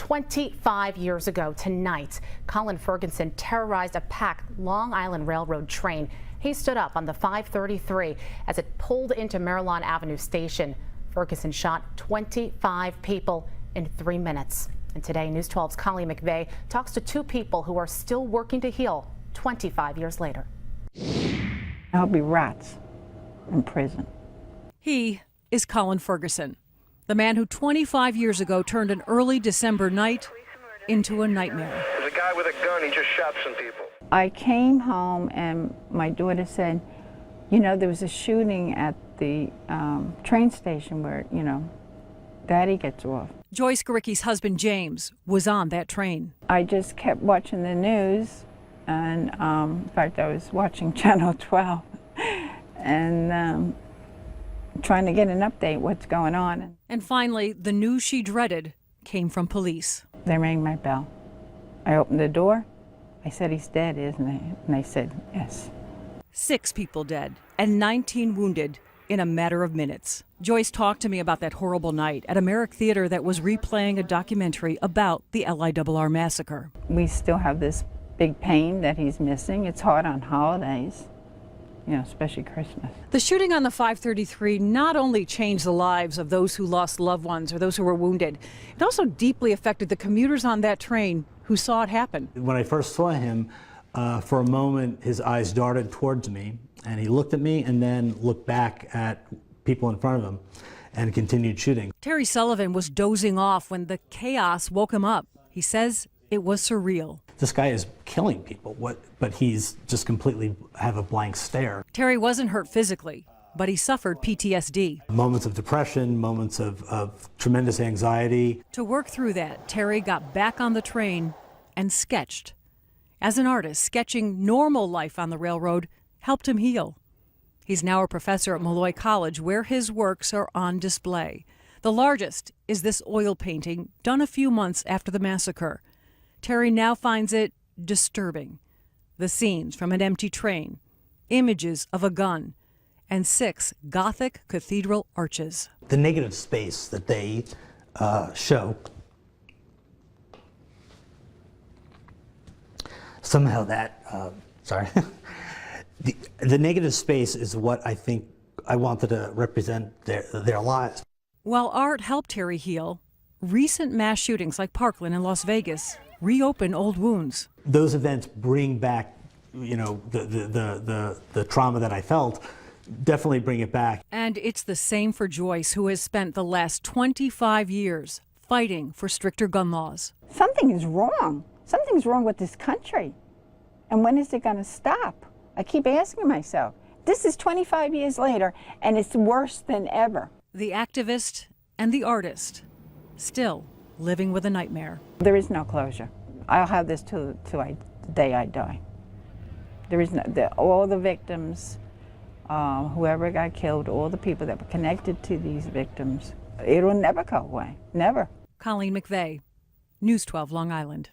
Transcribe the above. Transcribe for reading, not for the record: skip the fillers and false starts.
25 years ago tonight, Colin Ferguson terrorized a packed Long Island Railroad train. He stood up on the 533 as it pulled into Merillon Avenue Station. Ferguson shot 25 people in 3 minutes. And today, News 12's Colleen McVeigh talks to two people who are still working to heal 25 years later. I'll be rats in prison. He is Colin Ferguson, the man who 25 years ago turned an early December night into a nightmare. There's a guy with a gun, he just shot some people. I came home and my daughter said, you know, there was a shooting at the train station where, you know, Daddy gets off. Joyce Garicki's husband, James, was on that train. I just kept watching the news, and in fact, I was watching Channel 12 and trying to get an update what's going on. And finally, the news she dreaded came from police. They rang my bell. I opened the door. I said, he's dead, isn't he? And they said, yes. 6 people dead and 19 wounded in a matter of minutes. Joyce talked to me about that horrible night at a Merrick Theater that was replaying a documentary about the LIRR massacre. We still have this big pain that he's missing. It's hard on holidays, you know, especially Christmas. The shooting on the 533 not only changed the lives of those who lost loved ones or those who were wounded, it also deeply affected the commuters on that train who saw it happen. When I first saw him, for a moment, his eyes darted towards me, and he looked at me and then looked back at people in front of him and continued shooting. Terry Sullivan was dozing off when the chaos woke him up. He says it was surreal. This guy is killing people, but he's just completely have a blank stare. Terry wasn't hurt physically, but he suffered PTSD. Moments of depression, moments of tremendous anxiety. To work through that, Terry got back on the train and sketched. As an artist, sketching normal life on the railroad helped him heal. He's now a professor at Molloy College, where his works are on display. The largest is this oil painting done a few months after the massacre. Terry now finds it disturbing. The scenes from an empty train, images of a gun, and 6 Gothic cathedral arches. The negative space that they show, somehow that, the negative space is what I think I wanted to represent their lives. While art helped Terry heal, recent mass shootings like Parkland and Las Vegas reopen old wounds. Those events bring back, you know, the trauma that I felt, definitely bring it back. And it's the same for Joyce, who has spent the last 25 years fighting for stricter gun laws. Something is wrong. Something's wrong with this country. And when is it going to stop? I keep asking myself. This is 25 years later, and it's worse than ever. The activist and the artist still living with a nightmare. There is no closure. I'll have this till the day I die. There is no, all the victims, whoever got killed, all the people that were connected to these victims, it will never go away, never. Colleen McVeigh, News 12, Long Island.